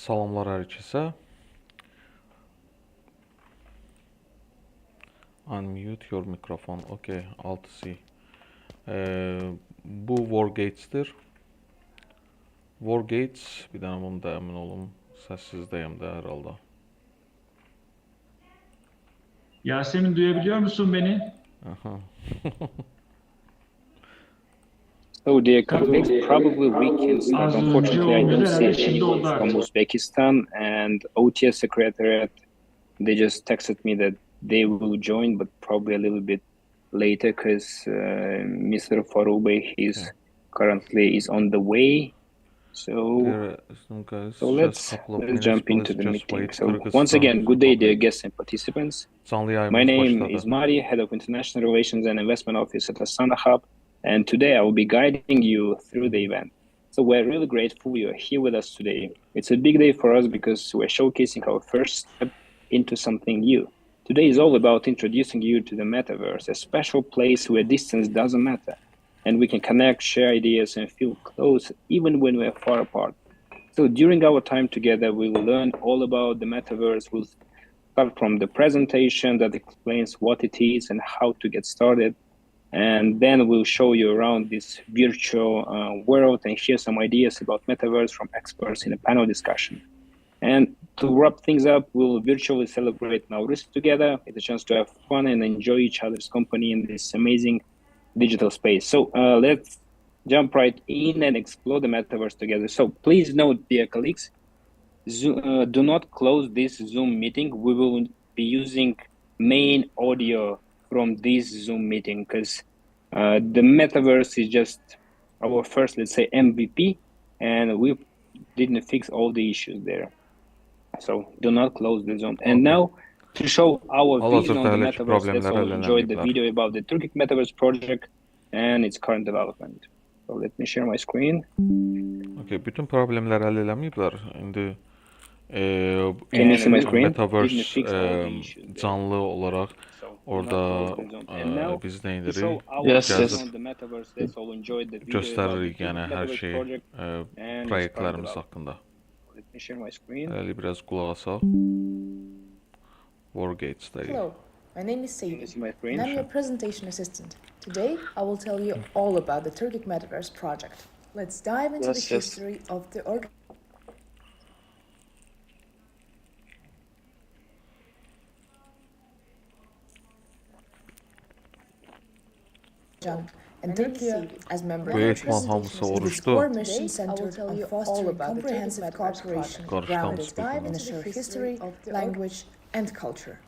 Salamlar hər kəsə. Unmute your microphone. Okay, alt C. Bu Vargates'tir. Vargates, bir dənə bunu da əmin olum. Səssizdəyim də hər halda. Yasemin, duyabiliyor musun beni? Aha. So dear colleagues, probably we can start. Unfortunately, I don't see anyone from Uzbekistan and OTS Secretariat. They just texted me that they will join, but probably a little bit later because Mr. Farubey is currently on the way. So let's jump into the meeting. So once again, good day, dear guests and participants. My name is Mari, Head of International Relations and Investment Office at Astana Hub. And today I will be guiding you through the event. So we're really grateful you are here with us today. It's a big day for us because we're showcasing our first step into something new. Today is all about introducing you to the metaverse, a special place where distance doesn't matter. And we can connect, share ideas, and feel close even when we're far apart. So during our time together, we will learn all about the metaverse. We'll start from the presentation that explains what it is and how to get started. And then we'll show you around this virtual world and share some ideas about metaverse from experts in a panel discussion. And to wrap things up, we'll virtually celebrate Nowruz together. It's a chance to have fun and enjoy each other's company in this amazing digital space. So let's jump right in and explore the metaverse together. So please note, dear colleagues, do not close this Zoom meeting. We will be using main audio from this Zoom meeting because the metaverse is just our first, let's say, MVP, and we didn't fix all the issues there. So do not close the Zoom. And now to show our vision on the metaverse, let's all enjoy the video about the Turkic Metaverse project and its current development. So let me share my screen. Okay, bütün problemlər həll eləməyiblər. İndi Can you see my screen? Metaverse canlı olaraq orada biz nə edirik? Yes. Göstəririk, yəni hər şey proyektlərimiz haqqında. Hələ biraz qulaq asaq. Vargates'dəyik. Hello, my name is Sadie, and I'm your presentation assistant. Today, I will tell you all about the Turkic Metaverse project. Let's dive into the history of the and Turkey as member of the core mission centered on fostering comprehensive cooperation grounded in a shared history, language, and culture.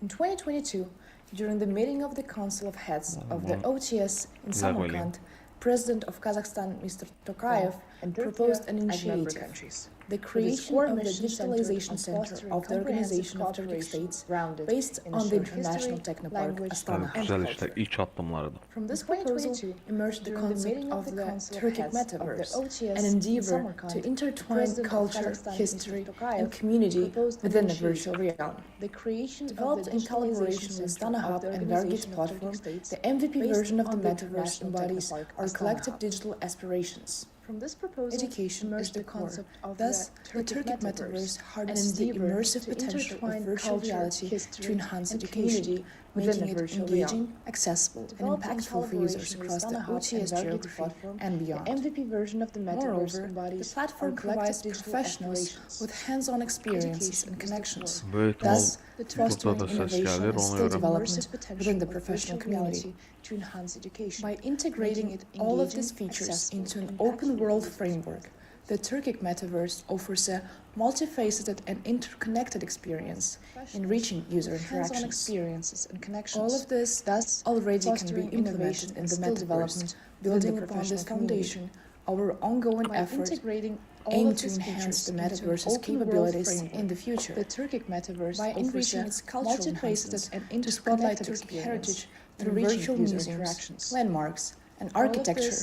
In 2022, during the meeting of the Council of Heads of the OTS in Samarkand, President of Kazakhstan, Mr. Tokayev, proposed an initiative, the creation of the Digitalization Center of the Organization of Turkic States, based on the International Technopark Astana Hub. From this proposal emerged the concept of the Turkic Metaverse, an endeavor to intertwine culture, history, and community within a virtual realm. Developed in collaboration with Astana Hub and Vargates platform, the MVP version of the Metaverse embodies our collective digital aspirations. From this proposal, education is the concept of thus, the Turkic Metaverse harnesses the immersive potential of virtual reality to enhance education, making it engaging, accessible, and impactful for users across the OTS geography and beyond. Moreover, the platform provides professionals with hands-on experiences and connections, thus fostering innovation and skill development within the professional community. By integrating all of these features into an open-world framework, the Turkic Metaverse offers a multifaceted and interconnected experience, enriching user interactions. All of this thus already can be implemented in the Metaverse. Building upon this foundation, our ongoing efforts aim to enhance the Metaverse's capabilities in the future. The Turkic Metaverse by enriching its cultural faceted and to spotlight Turkic heritage through virtual museums, landmarks, and architecture,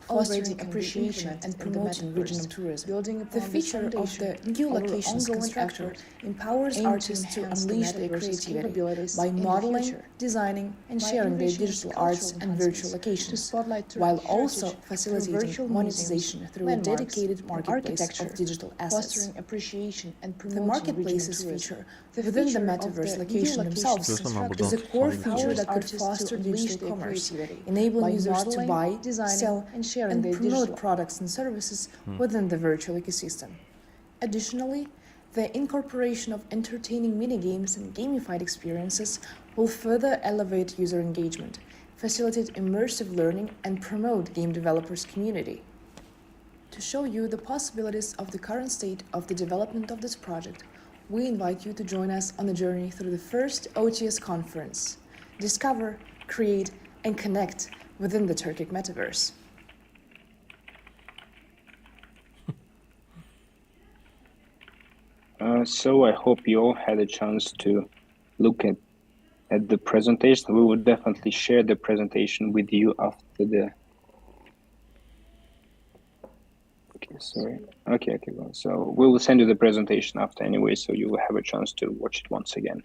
fostering appreciation and promoting regional tourism. The feature of the new locations constructor empowers artists to unleash their creativity by modeling, designing, and sharing their digital arts and virtual locations, while also facilitating monetization through a dedicated marketplace of digital assets. The marketplaces feature within the metaverse location themselves is a core feature that could foster digital commerce, enabling users to buy, sell, and promote products and services within the virtual ecosystem. Additionally, the incorporation of entertaining minigames and gamified experiences will further elevate user engagement, facilitate immersive learning, and promote game developers' community. To show you the possibilities of the current state of the development of this project, we invite you to join us on the journey through the first OTS conference. Discover, create, and connect within the Turkic metaverse. So I hope you all had a chance to look at the presentation. We will definitely share the presentation with you after the... Okay, sorry. Okay, well, so we will send you the presentation after anyway, so you will have a chance to watch it once again.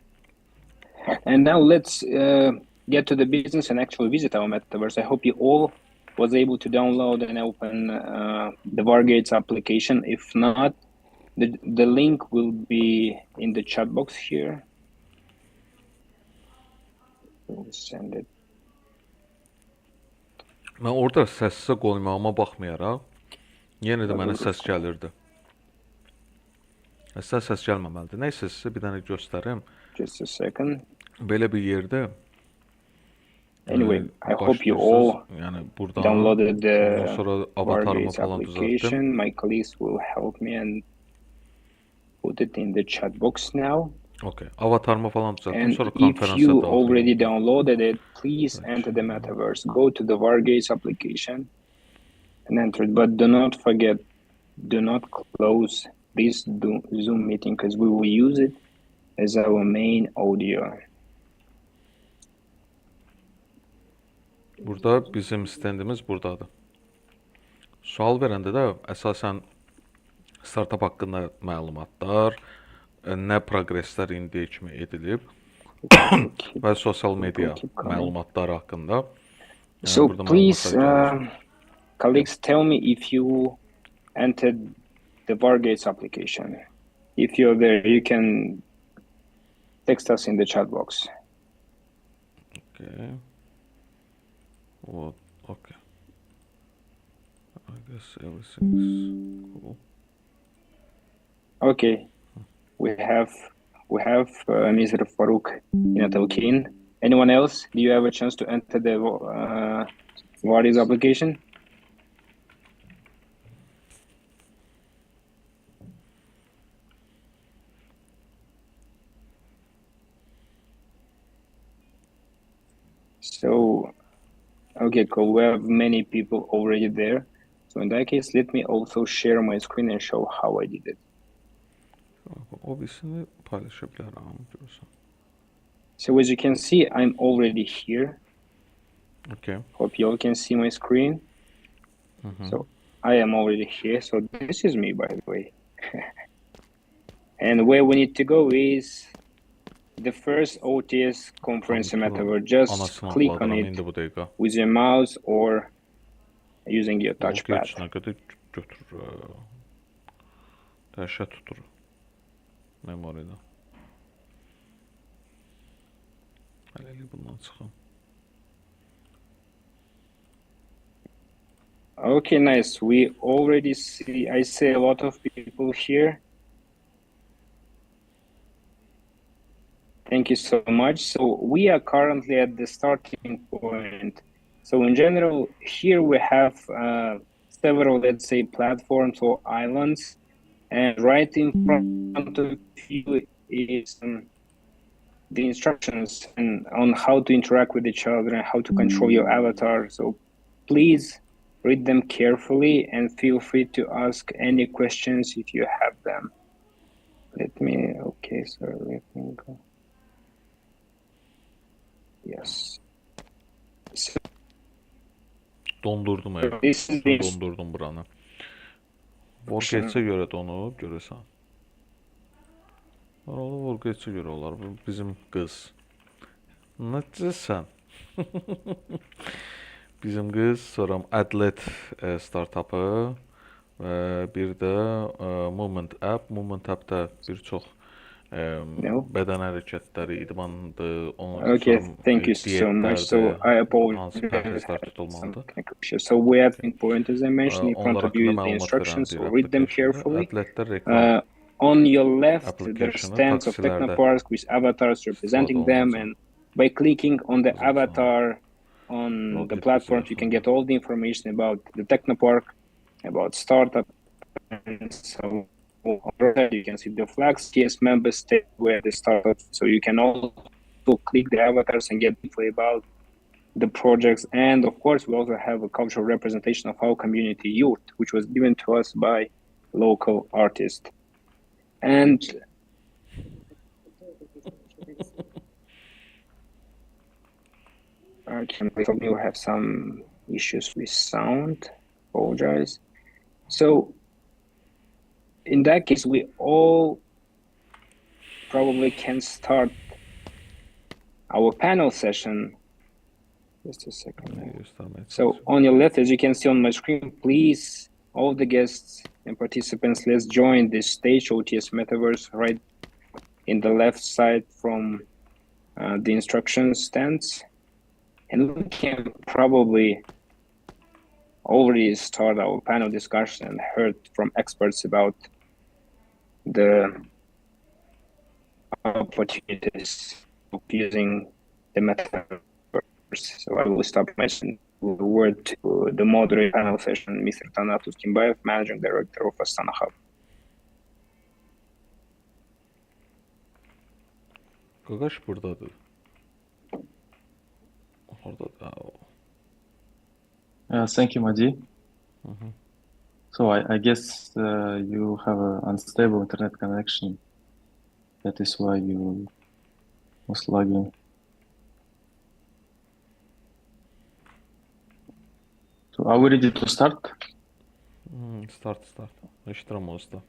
And now let's get to the business and actually visit our metaverse. I hope you all was able to download and open the Vargates application. If not, the link will be in the chat box here. We'll send it. Mən orada səsə qoymağıma baxmayaraq, yenə də mənə səs gəlirdi. Əslində səs gəlməməlidir. Nəysə sizə bir dənə göstərim. Just a second. Belə bir yerdə Anyway, I hope you all yəni buradan downloaded ondan sonra the avatarımı Vargates falan application. düzəltdim. My colleagues will help me and put it in the chat box now. Okay. Avatarımı falan düzəltdim. And Sonra if konferansa you daxil already oldum. downloaded it, please enter the metaverse. Go to the Vargates application and enter it. But do not forget, do not close this Zoom meeting because we will use it as our main audio. Burada bizim stendimiz buradadır. Sual verəndə də əsasən startup haqqında məlumatlar, nə progreslər indiyə kimi edilib və sosial media məlumatları haqqında. So please, colleagues, tell me if you entered the Vargates application. If you're there, you can text us in the chat box. Okay. What? Okay. I guess everything's cool. Okay. We have Mr. Farouk Inatalkin. Anyone else? Do you have a chance to enter the Vargates application? So, okay, cool. We have many people already there. So in that case, let me also share my screen and show how I did it. Obviously, paylaşabilirim. So as you can see, I'm already here. Okay. Hope you all can see my screen. So I am already here. So this is me, by the way. And where we need to go is the first OTS conference metaverse. Just click on it with your mouse or using your touchpad. Dəhşət tutur memoriyada. Hələlik bundan çıxım. Okay, nice. We already see, I see a lot of people here. Thank you so much. So we are currently at the starting point. So in general, here we have several, let's say, platforms or islands. And right in front of you is the instructions on how to interact with each other and how to control your avatar. So please read them carefully and feel free to ask any questions if you have them. Let me go. Yes. Dondurdum This is the dondurdum buranı. Vargates'e görə donub, görəsən. Vargates'e görə olar, bu bizim qız. Necəsən? Bizim qız, sonra Adlet startupı və bir də Movement App. Movement App'də bir çox bədən hərəkətləri, idmandır, okay, thank you so much. So I hansı pərhezlər tutulmalıdır. So we have in point, as I mentioned, in front of you the instructions, so read them carefully. On your left, there are stands of technoparks with avatars representing them, and by clicking on the avatar on the platforms, you can get all the information about the technopark, about startup, and so you can see the flags, yes, member state where the startup, so you can also click the avatars and get info about the projects. And of course, we also have a cultural representation of our community youth, which was given to us by local artists. And we have some issues with sound, apologize. So in that case, we all probably can start our panel session. Just a second. So on your left, as you can see on my screen, please, all the guests and participants, let's join this stage, OTS Metaverse, right in the left side from the instruction stands. And we can probably already start our panel discussion and heard from experts about the opportunities of using the metaverse. So I will stop mentioning the word to the moderator panel session, Mr. Tanat Uskimbayev, Managing Director of Astana Hub. Qaqaş buradadır. Orada da. Thank you, Madi. So I guess you have an unstable internet connection. That is why you was lagging. So are we ready to start? Start. Eşidirəm onsuz da.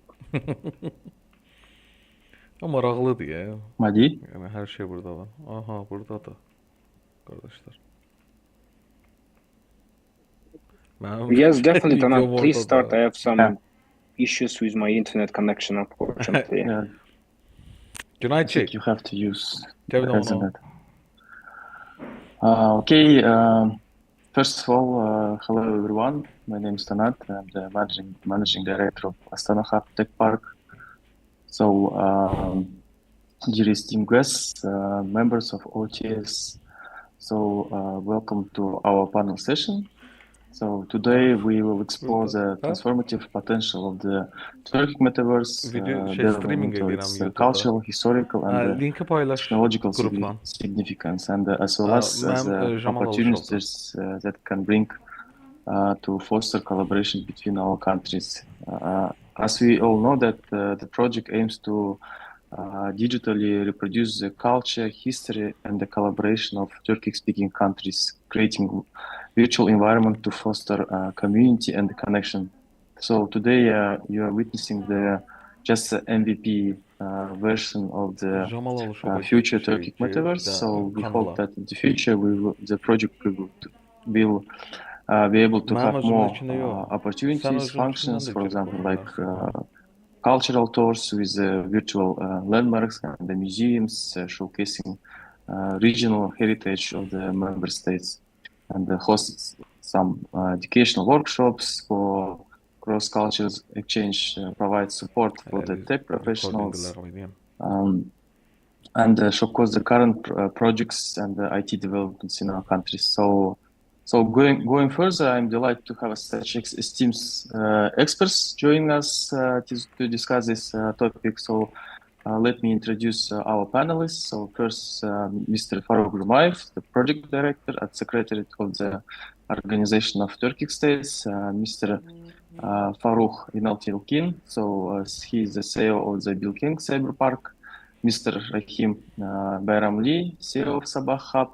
Amma maraqlıdır ya. Madi? Yəni hər şey burada var. Aha, buradadır. Qardaşlar. Yes, definitely, Tanat. Please start. I have some issues with my internet connection, unfortunately. Can I I check? think you have to use Tabii the onu. Ethernet. Okay. First of all, hello everyone. My name is Tanat. I'm the managing director of Astana Hub Tech Park. So, dear esteemed guests, members of OTS, so welcome to our panel session. So today we will explore the transformative potential of the Turkic metaverse, development of its cultural, historical, and technological significance, and as well as opportunities that can bring to foster collaboration between our countries. As we all know that the project aims to digitally reproduce the culture, history, and the collaboration of Turkic-speaking countries, creating virtual environment to foster community and connection. So today you are witnessing the just MVP version of the future Turkic metaverse. So we hope that in the future the project will be able to have more opportunities, functions, for example, like cultural tours with virtual landmarks and the museums showcasing regional heritage of the member states, and hosts some educational workshops for cross-cultural exchange, provide support for the tech professionals, and showcase the current projects and the IT developments in our countries. So going further, I'm delighted to have such esteemed experts joining us to discuss this topic. So let me introduce our panelists. So first, Mr. Faruk Gurmayev, the project director at Secretariat of the Organization of Turkic States, Mr. Faruk Inaltilkin, so he is the CEO of the Bilkent Cyber Park, Mr. Rahim Bayramli, CEO of Sabah Hub,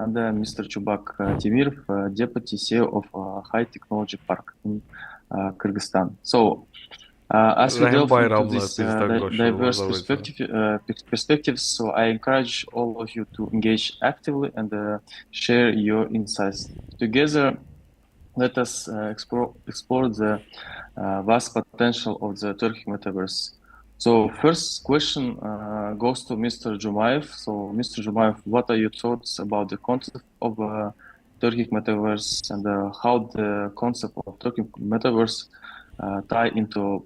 and Mr. Chubak Timirov, Deputy CEO of High Technology Park in Kyrgyzstan. So, as we delve into these diverse perspectives, so I encourage all of you to engage actively and share your insights. Together, let us explore the vast potential of the Turkey metaverse. So first question goes to Mr. Jumayev. So Mr. Jumayev, what are your thoughts about the concept of Turkic metaverse and how the concept of Turkic metaverse tie into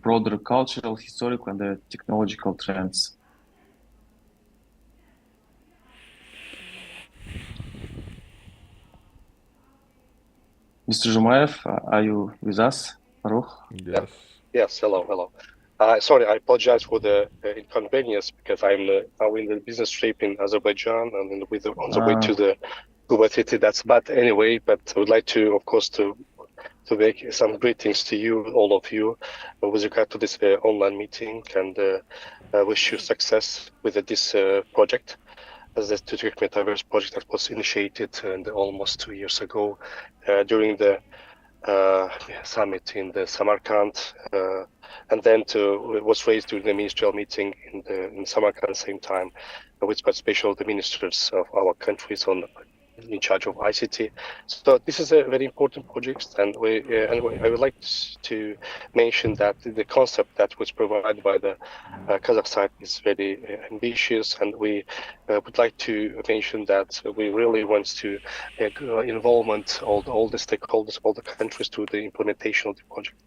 broader cultural, historical, and technological trends? Mr. Jumayev, are you with us? Baruch? Yes. Yes, hello. Sorry, I apologize for the inconvenience because I'm now in the business trip in Azerbaijan and on the way to the Kuba city. That's bad anyway, but I would like to, of course, to make some greetings to you, all of you, with regard to this online meeting, and wish you success with this project, as the Turkic Metaverse project that was initiated almost 2 years ago during the summit in the Samarkand, and then it was raised during the ministerial meeting in Samarkand at the same time, with participation of the ministers of our countries in charge of ICT. So this is a very important project, and I would like to mention that the concept that was provided by the Kazakh side is very ambitious, and we would like to mention that we really want to involvement all the stakeholders, all the countries to the implementation of the project.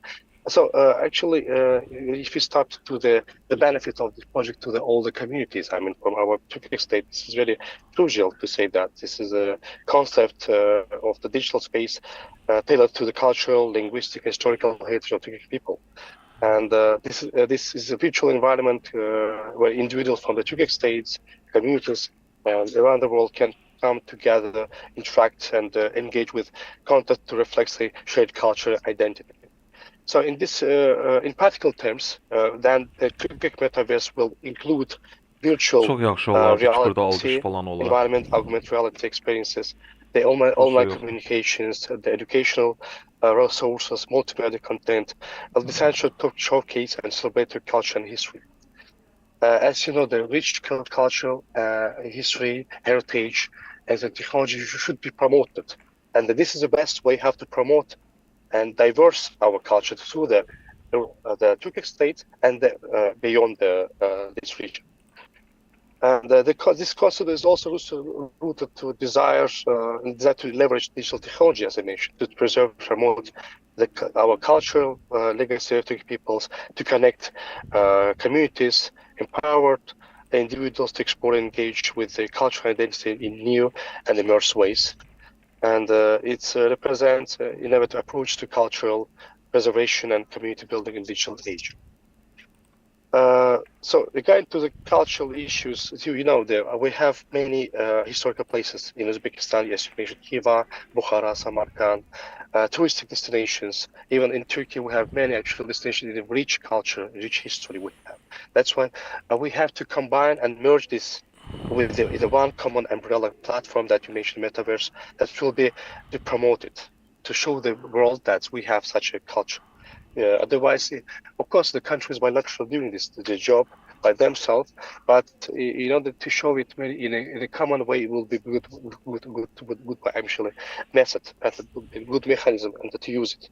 So actually, if we start to the benefit of this project to all the communities, I mean, from our Turkic state, this is very crucial to say that this is a concept of the digital space tailored to the cultural, linguistic, historical heritage of Turkic people. And this is a virtual environment where individuals from the Turkic states, communities, and around the world can come together, interact, and engage with content to reflect a shared cultural identity. So in this, in practical terms, then the Turkic metaverse will include virtual Çok yaxşı olardı ki, burada reality, alqış falan olar. environment, augmented reality experiences, the online communications, the educational resources, multimedia content, will be essential to showcase and celebrate their culture and history. As you know, the rich cultural history, heritage, and the technology should be promoted. And this is the best way how to promote and diverse our culture through the Turkic state and beyond this region. And this concept is also rooted to desire to leverage digital technology, as I mentioned, to preserve and promote our cultural legacy of Turkic peoples, to connect communities, empowered individuals to explore and engage with the cultural identity in new and immersive ways. And it represents an innovative approach to cultural preservation and community building in digital age. So regarding to the cultural issues, you know, we have many historical places in Uzbekistan, as you mentioned, Khiva, Bukhara, Samarkand, touristic destinations. Even in Turkey, we have many actual destinations in rich culture, rich history we have. That's why we have to combine and merge this with the one common umbrella platform that you mentioned, Metaverse, that will be to promote it, to show the world that we have such a culture. Otherwise, of course, the countries are not doing the job by themselves, but in order to show it in a common way, it will be good actually method, good mechanism, and to use it.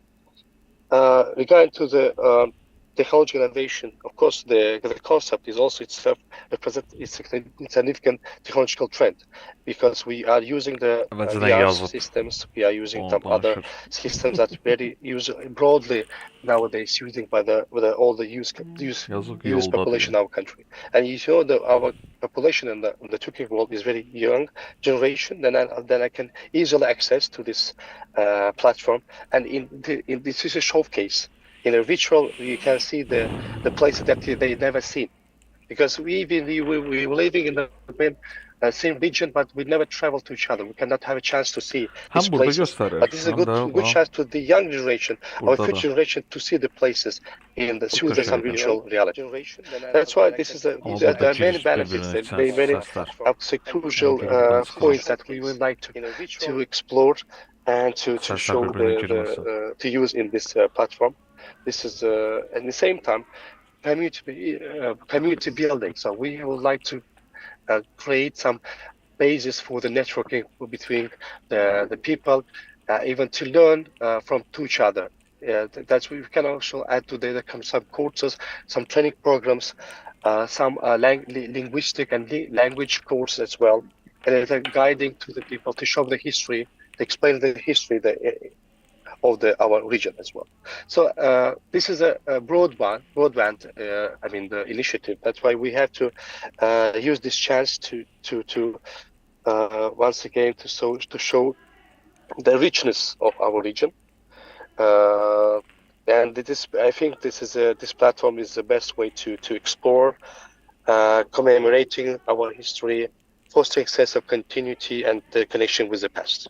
Regarding to the technology innovation, of course, the concept is also itself a significant technological trend, because we are using the VR systems, we are using some other systems that very broadly nowadays using by all the use population in our country. And you know that our population in the Turkic world is very young generation, then I can easily access to this platform, and this is a showcase. In a virtual, you can see the places that they never seen, because we living in the same region, but we never travel to each other. We cannot have a chance to see these Hem burada places. gösterir, But this is a hem de good chance to the young generation, our burada future da. generation, to see the places in the Çok through some teşekkür virtual reality. That's why this is Ama there burada are many giriş benefits, birbirine there are many sesler. I would say crucial Birbirinden sıkılan. points that we would like to explore and to Sesler show birbirine girmesi. to use in this platform. This is at the same time community building. So we would like to create some basis for the networking between the people, even to learn from to each other. That's we can also add to there some courses, some training programs, some linguistic and language courses as well, and it's a guiding to the people to show the history, to explain the history of our region as well. So this is a broadband. I mean the initiative. That's why we have to use this chance to once again to show the richness of our region. And I think this platform is the best way to explore, commemorating our history, fostering sense of continuity and the connection with the past.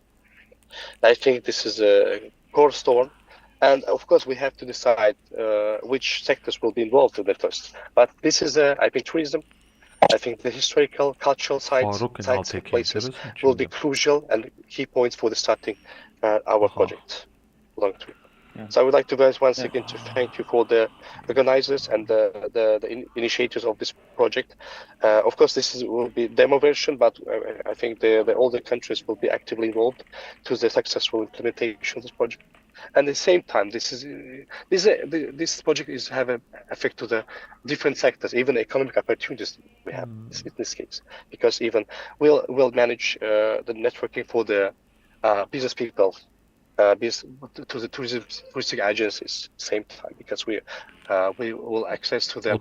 I think this is a cornerstone, and of course we have to decide which sectors will be involved in the first. But this is, I think, tourism. I think the historical, cultural sites and places will be crucial and key points for the starting our project long term. Yeah. So I would like to once again to thank you for the organizers and the initiators of this project. Of course, will be demo version, but I think all the countries will be actively involved to the successful implementation of this project. And at the same time, this project is have an effect to the different sectors, even economic opportunities we have in this case, because even we'll manage the networking for the business people. To the touristic agencies same time, because we will access to them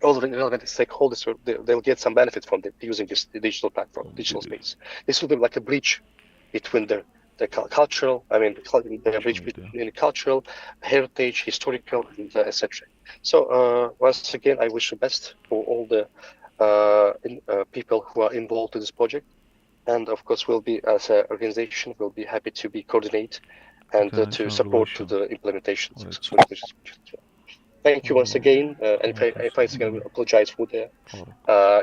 all the relevant stakeholders, so they'll get some benefit from using this digital platform, digital space. This will be like a bridge between the cultural, I mean, the bridge between cultural, heritage, historical, etc. So once again, I wish the best for all the people who are involved in this project. And of course, we'll be, as an organization, we'll be happy to be coordinate and to support to the implementation. Thank you once again, and if I apologize for the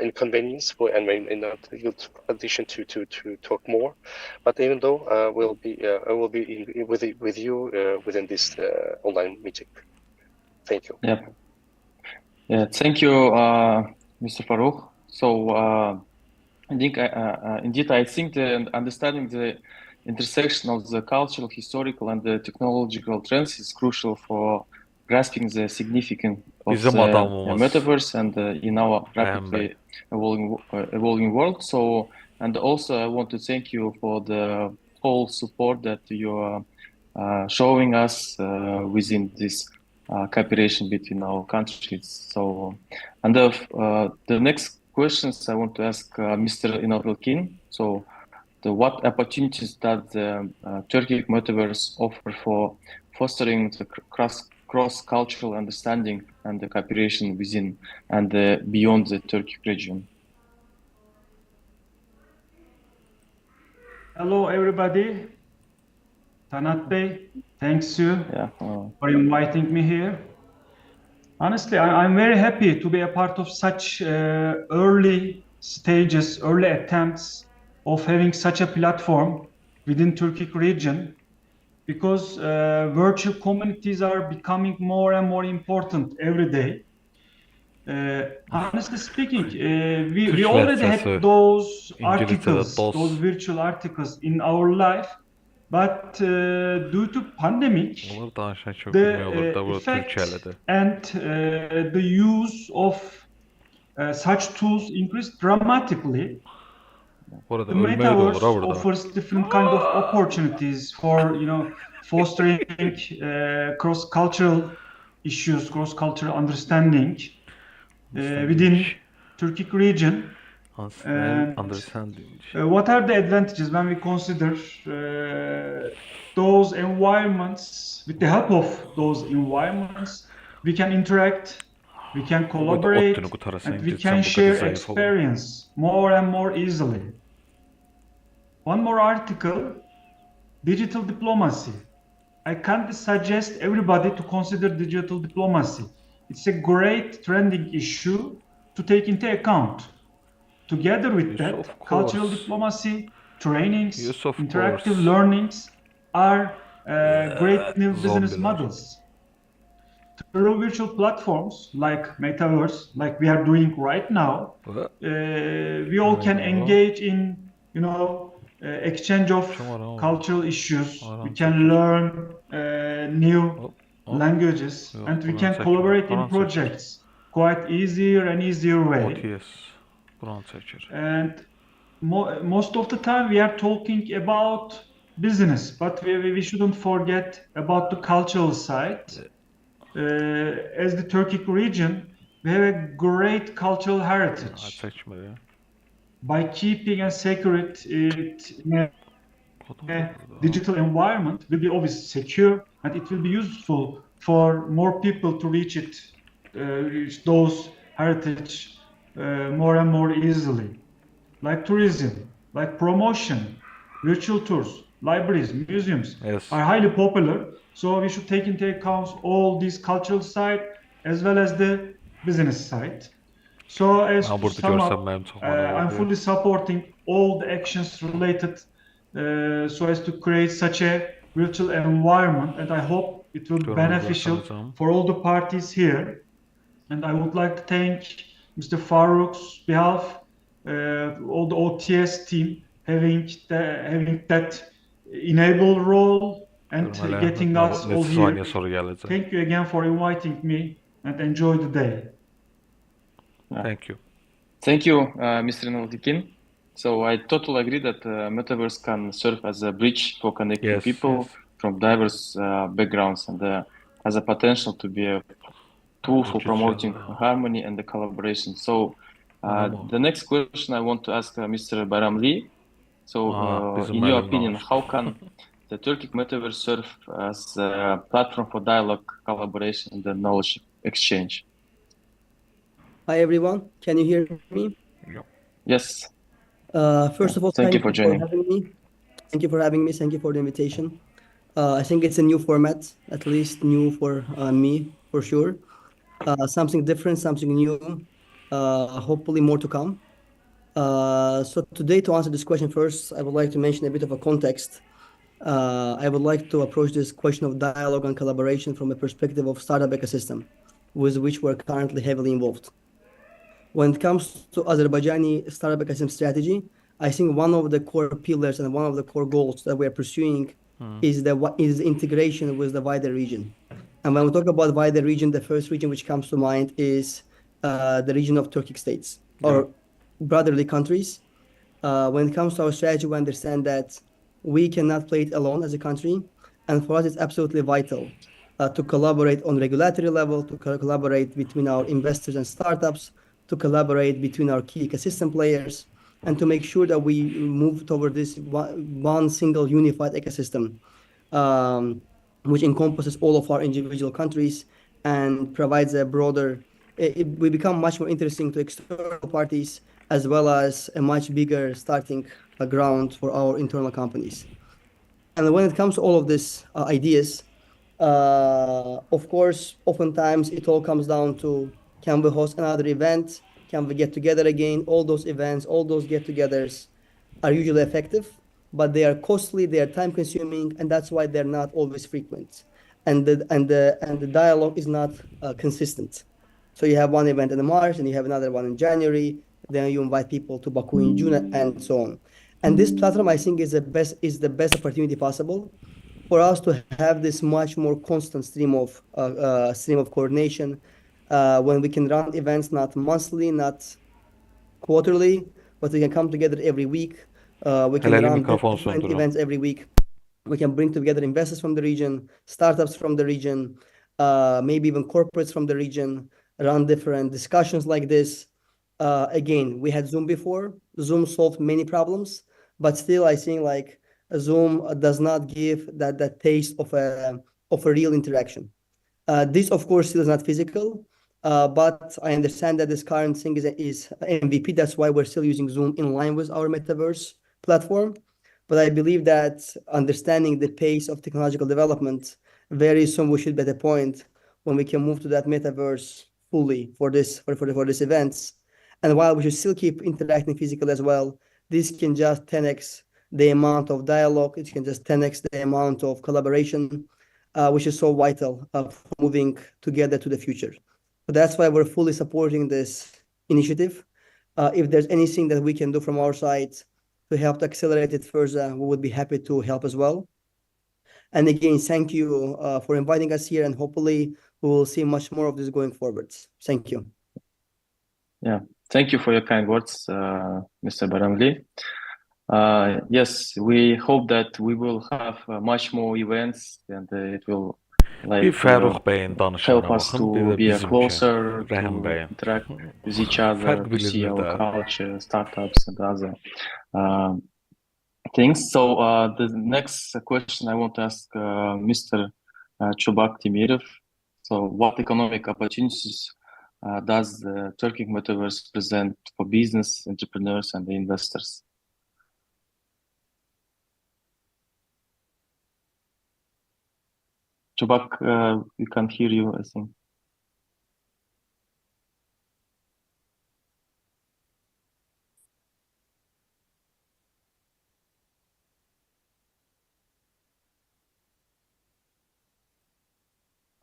inconvenience and not a good condition to talk more. But even though I will be with you within this online meeting. Thank you. Yeah. Thank you, Mr. Farouk. So. Indeed, I think understanding the intersection of the cultural, historical, and the technological trends is crucial for grasping the significance of the metaverse and in our rapidly evolving world. So, and also I want to thank you for the whole support that you are showing us within this cooperation between our countries. So, and the next questions I want to ask Mr. Inal Ilkin. So, what opportunities does the Turkic metaverse offer for fostering the cross-cultural understanding and the cooperation within and beyond the Turkic region? Hello, everybody. Tanat Bey, thanks you for inviting me here. Honestly, I'm very happy to be a part of such early stages, early attempts of having such a platform within Turkic region, because virtual communities are becoming more and more important every day. Honestly speaking, we already had those articles, those virtual articles in our life. But due to pandemic, the effect and the use of such tools increased dramatically. The metaverse offers different kind of opportunities for fostering cross-cultural issues, cross-cultural understanding within Turkic region. And what are the advantages when we consider those environments? With the help of those environments, we can interact we can Burada collaborate, ottunu qutarasan, and we getsən can burada share zəif olur. experience more and more easily. One more article, digital diplomacy. I can't suggest everybody to consider digital diplomacy. It's a great trending issue to take into account. Together with Yes, that, of cultural course. diplomacy, trainings, Yes, of interactive course. learnings are great new business Zombiler. models. Through virtual platforms like Metaverse, like we are doing right now, we all can engage in, exchange of cultural issues. We can learn new languages, and we can collaborate in projects quite easier and easier way. OTS. Buranı çəkir. And most of the time we are talking about business, but we shouldn't forget about the cultural side. As the Turkic region, we have a great cultural heritage. Çəkmir ya. By keeping and securing it in a digital environment, will be always secure, and it will be useful for more people to reach those heritage more and more easily. Like tourism, like promotion, virtual tours, libraries, museums are highly popular. So we should take into account all these cultural side as well as the business side. So as to sum up, I'm fully supporting all the actions related so as to create such a virtual environment, and I hope it will be beneficial for all the parties here. And I would like to thank Mr. Farouk's behalf, all the OTS team having that enable role and getting us all here. Thank you again for inviting me, and enjoy the day. Thank you. Thank you, Mr. Naldikin. So I totally agree that Metaverse can serve as a bridge for connecting people from diverse backgrounds, and has a potential to be a tool for promoting harmony and the collaboration. So the next question I want to ask Mr. Baram Lee. So in your opinion, how can the Turkic Metaverse serve as a platform for dialogue, collaboration, and the knowledge exchange? Hi everyone, can you hear me? Yes. First of all, thank you for joining. Thank you for having me. Thank you for the invitation. I think it's a new format, at least new for me, for sure. Something different, something new, hopefully more to come. So today, to answer this question first, I would like to mention a bit of a context. I would like to approach this question of dialogue and collaboration from a perspective of startup ecosystem, with which we're currently heavily involved. When it comes to Azerbaijani startup ecosystem strategy, I think one of the core pillars and one of the core goals that we are pursuing is integration with the wider region. And when we talk about wider region, the first region which comes to mind is the region of Turkic states or brotherly countries. When it comes to our strategy, we understand that we cannot play it alone as a country. And for us, it's absolutely vital to collaborate on regulatory level, to collaborate between our investors and startups, to collaborate between our key ecosystem players, and to make sure that we move toward this one single unified ecosystem, which encompasses all of our individual countries and provides a broader, we become much more interesting to external parties, as well as a much bigger starting ground for our internal companies. And when it comes to all of these ideas, of course, oftentimes it all comes down to, can we host another event? Can we get together again? All those events, all those get-togethers are usually effective, but they are costly, they are time-consuming, and that's why they're not always frequent. And the dialogue is not consistent. So you have one event in March, and you have another one in January. Then you invite people to Baku in June, and so on. And this platform, I think, is the best opportunity possible for us to have this much more constant stream of coordination, when we can run events not monthly, not quarterly, but we can come together every week. We can run different events every week. We can bring together investors from the region, startups from the region, maybe even corporates from the region, run different discussions like this. Again, we had Zoom before. Zoom solved many problems, but still I think like Zoom does not give that taste of a real interaction. This, of course, still is not physical. But I understand that this current thing is MVP. That's why we're still using Zoom in line with our metaverse platform. But I believe that understanding the pace of technological development, very soon we should be at a point when we can move to that metaverse fully for this events. And while we should still keep interacting physically as well, this can just 10x the amount of dialogue. It can just 10x the amount of collaboration, which is so vital for moving together to the future. So that's why we're fully supporting this initiative. If there's anything that we can do from our side to help to accelerate it further, we would be happy to help as well. And again, thank you for inviting us here, and hopefully we will see much more of this going forwards. Thank you. Yeah, thank you for your kind words, Mr. Baramli. Yes, we hope that we will have much more events, and it will Bir Fərux bəyin help danışığına us baxın, bir to də be bizimki closer, Rəhim to bəyin. interact with each other, Fərq to see bilinmir our də. culture, startups, and other things. So the next question I want to ask Mr. Chubak Timirov. So what economic opportunities does the Turkic metaverse present for business, entrepreneurs, and investors? Chubak, we can't hear you, I think.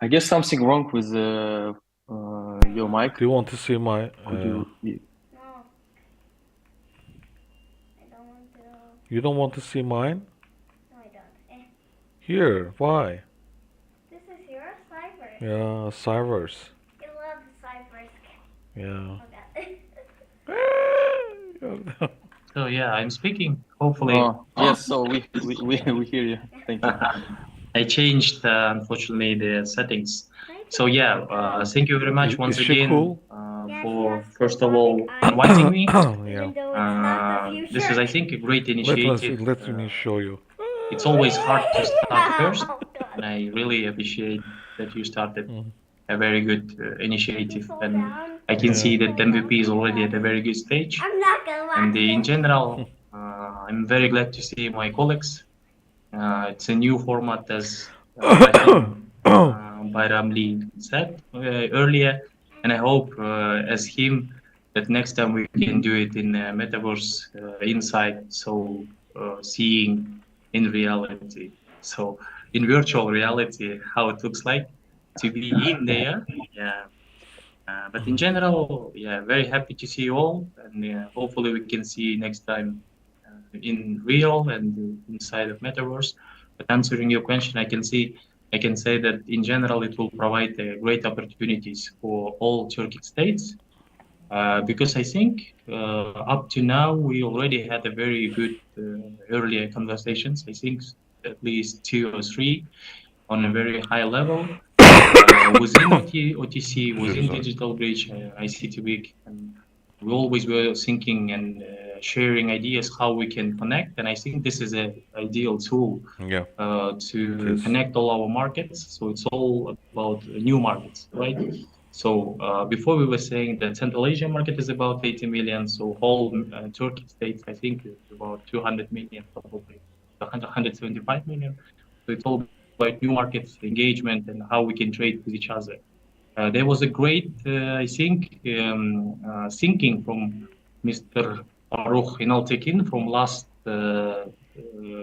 I guess something wrong with your mic. Do you want to see my... Could you... No. I don't want to. You don't want to see mine? No, I don't. Here, why? This is your ciphers. Yeah, Cyrus. You love ciphers. Yeah. Okay. So yeah, I'm speaking. Hopefully. Yes. So we hear you. Thank you. I changed unfortunately the settings. So yeah, thank you very much once again cool? For first of all inviting me. Yeah. This is, I think, a great initiative. Let me show you. It's always hard to start first, and I really appreciate that you started a very good initiative, and I can see that MVP is already at a very good stage. I'm not gonna watch And in it. general, I'm very glad to see my colleagues. It's a new format, as I think Bayramli said earlier, and I hope, as him, that next time we can do it in metaverse inside, so seeing in reality, so in virtual reality, how it looks like to be in there. Yeah. But in general, yeah, very happy to see you all, and hopefully we can see next time in real and inside of metaverse. But answering your question, I can say that in general it will provide great opportunities for all Turkic states, because I think up to now we already had a very good earlier conversations. I think at least 2 or 3 on a very high level. Within OTC, within Digital Bridge, ICT Week, and we always were thinking and sharing ideas how we can connect, and I think this is an ideal tool to connect all our markets. So it's all about new markets, right? So before we were saying that Central Asia market is about 80 million, so whole Turkey states, I think, is about 200 million, probably 175 million. So it's all about new markets engagement and how we can trade with each other. There was a great, I think, thinking from Mr. Farukh Inaltekin from last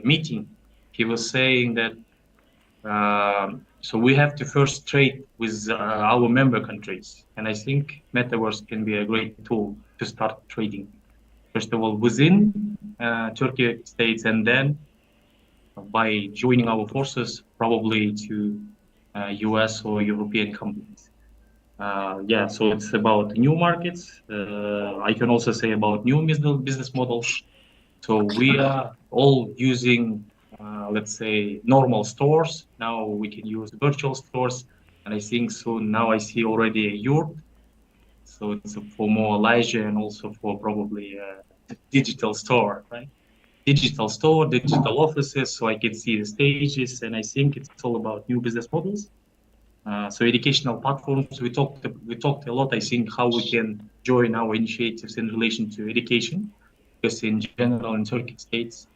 meeting. He was saying that so we have to first trade with our member countries, and I think Metaverse can be a great tool to start trading. First of all, within Turkey states, and then by joining our forces, probably to US or European companies. Yeah, so it's about new markets. I can also say about new business models. So we are all using, let's say, normal stores. Now we can use virtual stores. And I think soon now I see already a yurt. So it's for more leisure and also for probably a digital store, right? Digital store, digital offices, so I can see the stages, and I think it's all about new business models. So educational platforms, we talked a lot, I think, how we can join our initiatives in relation to education, because in general in Turkic states,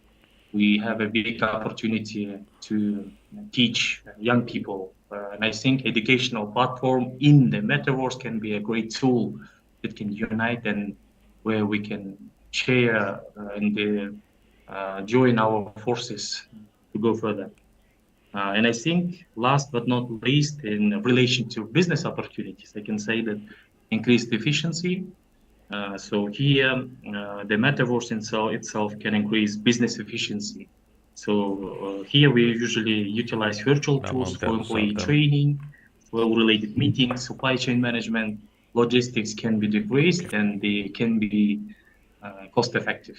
we have a big opportunity to teach young people. And I think educational platform in the metaverse can be a great tool that can unite and where we can share and join our forces to go further. And I think last but not least, in relation to business opportunities, I can say that increased efficiency. So here, the metaverse itself can increase business efficiency. So here we usually utilize virtual tools for employee training, well-related meetings, supply chain management, logistics can be decreased and they can be cost-effective.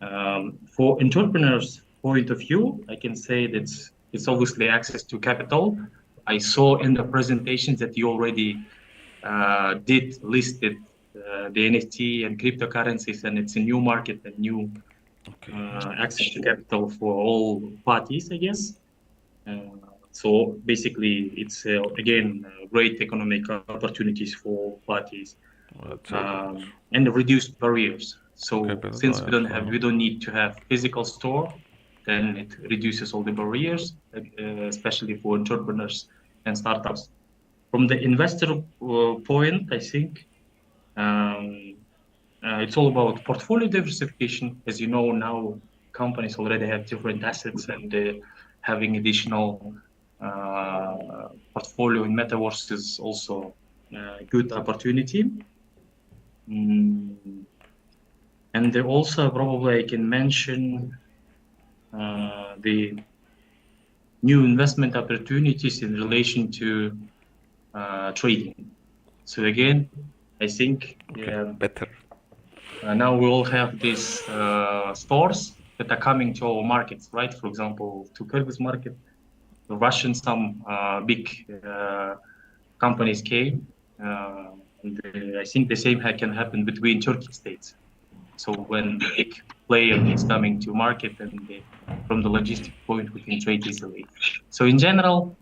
For entrepreneurs' point of view, I can say that it's obviously access to capital. I saw in the presentations that you already did listed the NFT and cryptocurrencies, and it's a new market and new access to capital for all parties, I guess. So basically, it's again great economic opportunities for parties and reduced barriers. So since we don't need to have physical store, then it reduces all the barriers, especially for entrepreneurs and startups. From the investor point, I think it's all about portfolio diversification. As you know, now companies already have different assets and having additional portfolio in metaverse is also a good opportunity. And also probably I can mention the new investment opportunities in relation to trading. So again, I think better. Now we all have these stores that are coming to our markets, right? For example, to Kyrgyz market, the Russian, some big companies came. And I think the same can happen between Turkic states. So when the big player is coming to market and from the logistic point, we can trade easily. So in general,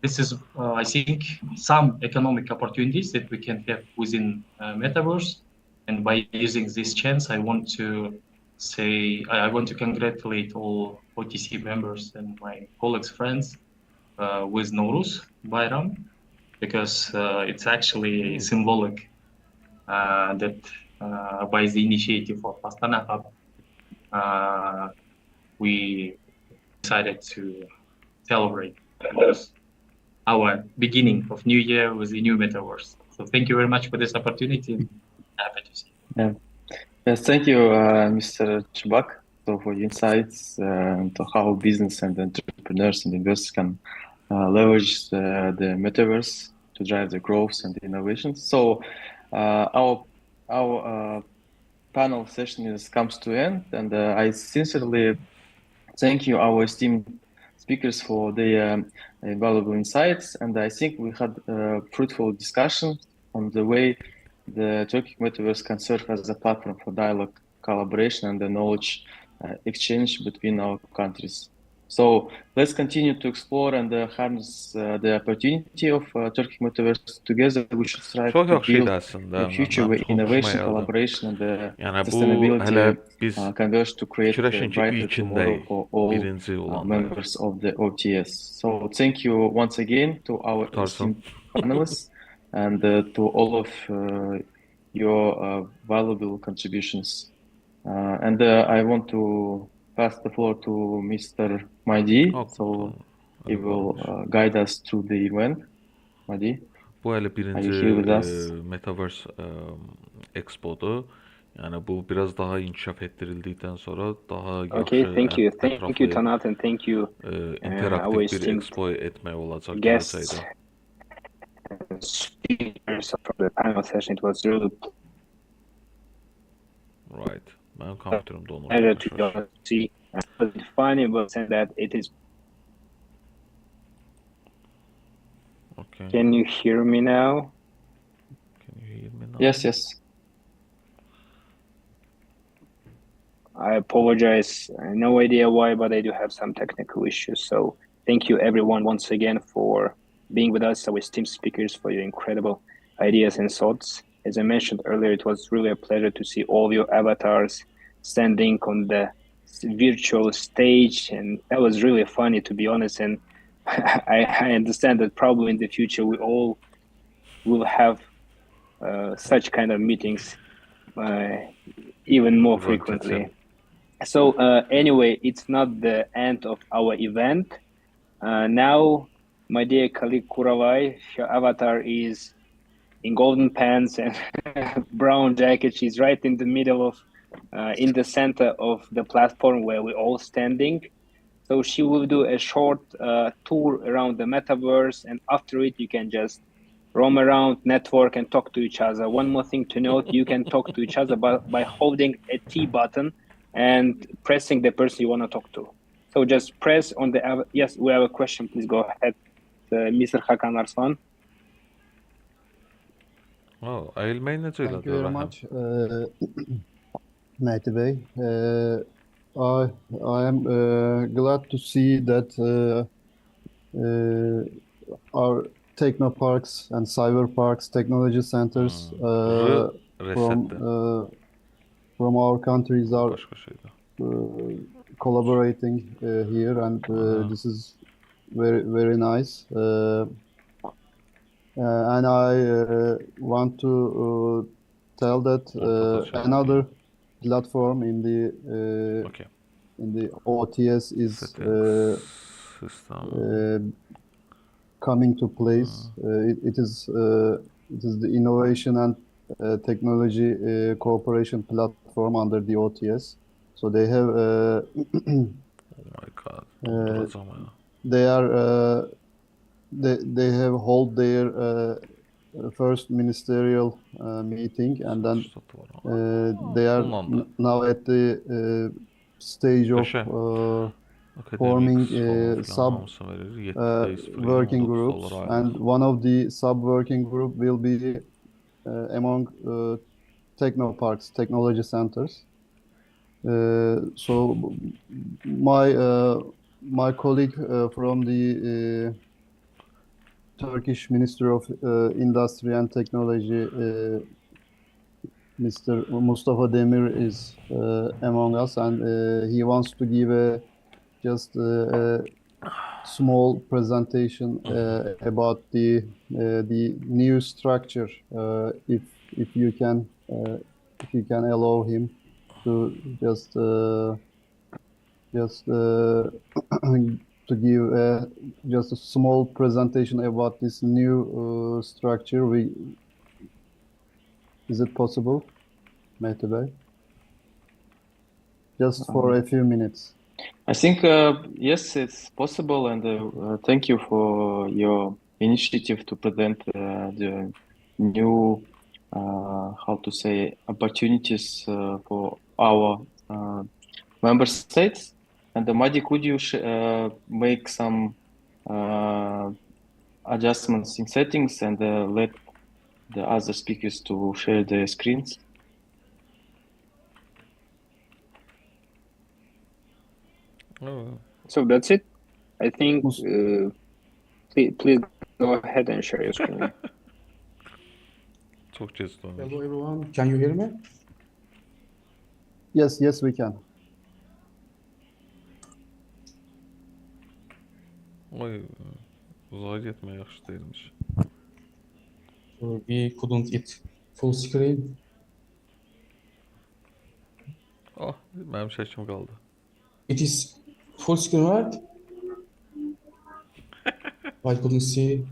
this is, I think, some economic opportunities that we can have within metaverse. And by using this chance, I want to congratulate all OTC members and my colleagues, friends with Nowruz Bayram, because it's actually symbolic that by the initiative of Astana Hub, we decided to celebrate our beginning of new year with the new metaverse. So thank you very much for this opportunity. Happy to see you. Yeah. Yes, thank you, Mr. Chubak, for your insights into how business and entrepreneurs and investors can leverage the metaverse to drive the growth and innovations. So our panel session comes to end, and I sincerely thank you, our esteemed speakers, for their valuable insights. And I think we had a fruitful discussion on the way the Turkic metaverse can serve as a platform for dialogue, collaboration, and the knowledge exchange between our countries. So let's continue to explore and harness the opportunity of Turkic metaverse together. We should strive to build a future where innovation, collaboration, and sustainability converge to create a brighter tomorrow for all members of the OTS. So thank you once again to our esteemed panelists and to all of your valuable contributions. And I want to pass the floor to Mr. Mahdi, so he will guide us through the event. Mahdi, are you here with us? Metaverse Expo'du. Yani bu biraz daha inkişaf ettirildikten sonra daha yaxşı, thank you Tanat, and thank you interaktif bir expo etmək olacaq guests, speakers from the panel session. It was really right. Mənim kompüterim donur. To see funny was that it is. Okay. Can you hear me now? Yes. I apologize. No idea why, but I do have some technical issues. So thank you everyone once again for being with us, our esteemed speakers, for your incredible ideas and thoughts. As I mentioned earlier, it was really a pleasure to see all your avatars standing on the virtual stage, and that was really funny, to be honest. And I understand that probably in the future we all will have such kind of meetings even more frequently. So anyway, it's not the end of our event. Now, my dear colleague Kuravai, her avatar is in golden pants and brown jacket. She's right in the middle of, in the center of the platform where we're all standing. So she will do a short tour around the metaverse, and after it, you can just roam around, network, and talk to each other. One more thing to note, you can talk to each other by holding a T button and pressing the person you want to talk to. So just press on the, yes, we have a question, please go ahead, Mr. Hakan Arslan. Oh, necə Thank you elədi very Rəhəm? much, Mehdi Bey. I am glad to see that our technoparks and cyberparks, technology centers from our countries are collaborating here, and this is very nice. And I want to tell that another platform in the OTS is coming to place. It is the innovation and technology cooperation platform under the OTS. So they have Oh my God. they are they have hold their first ministerial meeting, and then they are now at the stage of forming sub working groups, and one of the sub working group will be among technoparks, technology centers. So my colleague from the Turkish Ministry of Industry and Technology, Mr. Mustafa Demir, is among us, and he wants to give just a small presentation about the new structure. If you can allow him to just to give just a small presentation about this new structure. Is it possible, Mehdi Bey? Just for a few minutes. I think yes, it's possible, and thank you for your initiative to present the new how to say opportunities for our member states. And Madi, could you make some adjustments in settings and let the other speakers to share their screens? So that's it. I think please go ahead and share your screen. Hello everyone, can you hear me? Yes, we can. Oy, uzağa getmək yaxşı deyilmiş. We couldn't hit full screen. Oh, mənim şəkim qaldı. It is full screen, right? I couldn't see.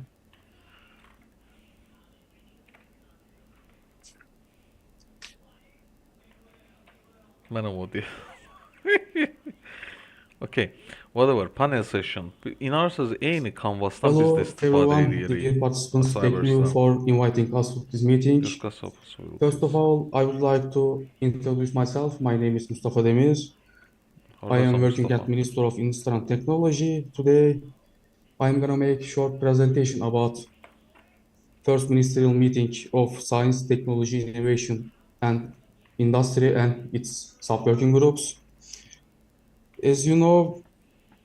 Mənəm o deyə. Okay, whatever, panel session. İnanırsınız eyni canvasdan biz də istifadə edirik. Dear participants, thank you for inviting us to this meeting. First of all, I would like to introduce myself. My name is Mustafa Demir. I am working at Ministry of Industry and Technology. Today, I'm gonna make a short presentation about first ministerial meeting of Science, Technology, Innovation and Industry and its sub-working groups. As you know,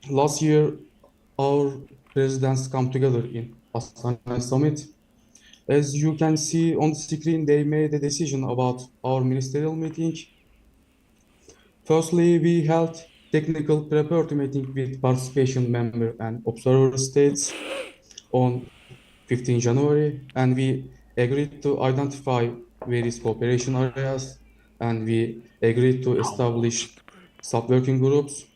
last year our presidents come together in Astana Summit. As you can see on the screen, they made a decision about our ministerial meeting. Firstly, we held technical preparatory meeting with participation member and observer states on 15 January, and we agreed to identify various cooperation areas, and we agreed to establish sub-working groups.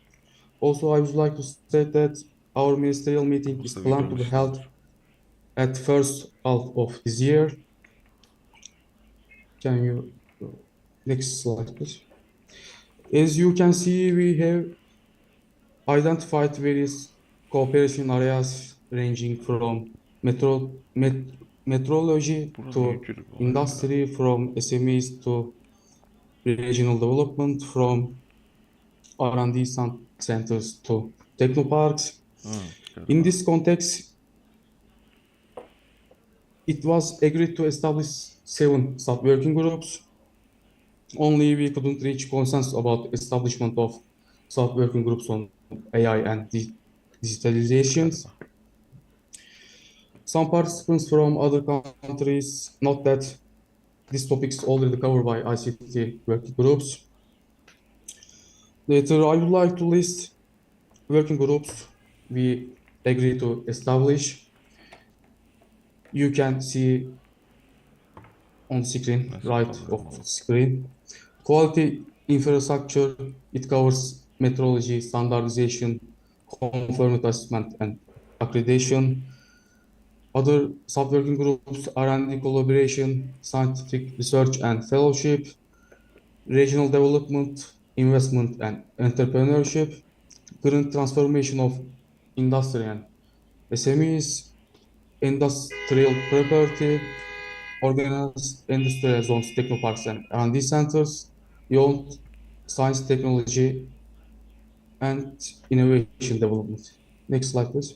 Also, I would like to state that our ministerial meeting is Burada planned to videonun be üstündedir. held at first half of this year. Can you next slide, please? As you can see, we have identified various cooperation areas ranging from metrology Burada niye to gülüp oluyor ya? industry, from SMEs to regional development, from R&D centers to technoparks. In Güzel. this context, it was agreed to establish 7 sub-working groups. Only we couldn't reach consensus about establishment of sub-working groups on AI and digitalizations. Galiba. Some participants from other countries note that this topic is already covered by ICT working groups. Later, I would like to list working groups we agree to establish. You can see on screen, Neyse right kabul of etmedim. screen. Quality infrastructure, it covers metrology, standardization, conformity assessment, and accreditation. Other sub-working groups, R&D collaboration, scientific research and fellowship, regional development, investment and entrepreneurship, current transformation of industry and SMEs, industrial property, organized industrial zones, technoparks and R&D centers, beyond science, technology, and innovation development. Next slide, please.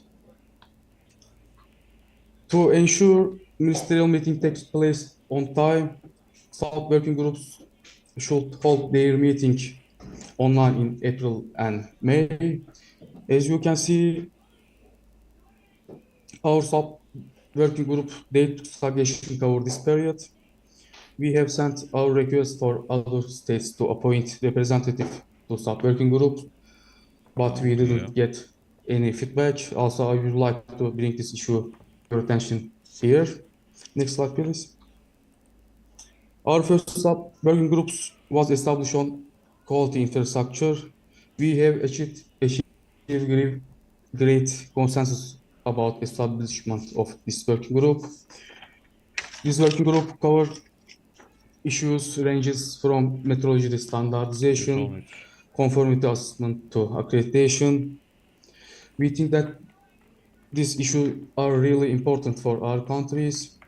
To ensure ministerial meeting takes place on time, sub-working groups should hold their meeting online in April and May. As you can see, our sub-working group date suggestion cover this period. We have sent our request for other states to appoint representative to sub-working groups, but we didn't get any feedback. Also, I would like to bring this issue to your attention here. Next slide, please. Our first sub-working groups was established on quality infrastructure. We have achieved great consensus about establishment of this working group. This working group covered issues ranges from metrology to standardization, 113. conformity assessment to accreditation. We think that these issues are really important for our countries.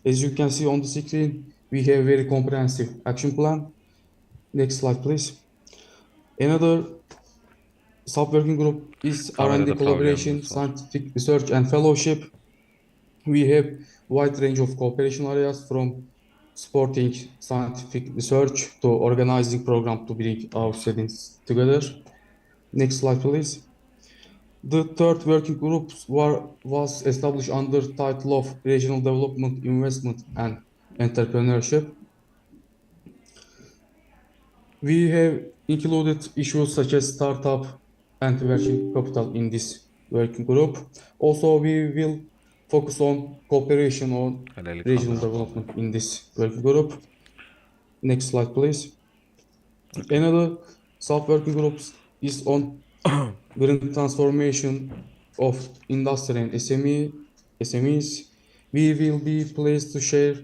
As you can see on the screen, we have a very comprehensive action plan. Next slide, please. Another sub-working group is R&D Kamerada collaboration, problemimiz var. scientific research and fellowship. We have wide range of cooperation areas from supporting scientific research to organizing program to bring our students together. Next slide, please. The third working group was established under title of Regional Development, Investment and Entrepreneurship. We have included issues such as startup and venture capital in this working group. Also, we will focus on cooperation on Hele regional kamera bağlı. development in this working group. Next slide, please. Okay. Another sub-working group is on green transformation of industry and SMEs. We will be pleased to share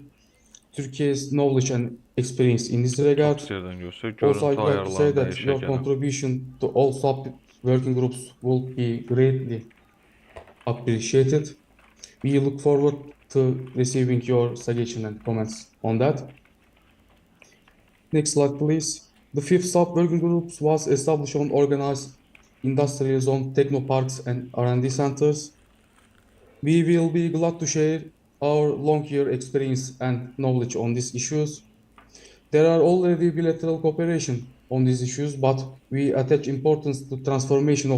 Turkey's knowledge and experience in this regard. Çok yerden gösteriyor. Also, Görüntü I'd like to say ayarlarını that your değişekelim. contribution to all sub-working groups will be greatly appreciated. We look forward to receiving your suggestions and comments on that. Next slide, please. The fifth sub-working group was established on organized industrial zone, technoparks, and R&D centers. We will be glad to share our long-year experience and knowledge on these issues. There are already bilateral cooperation on these issues, but we attach importance to transformation of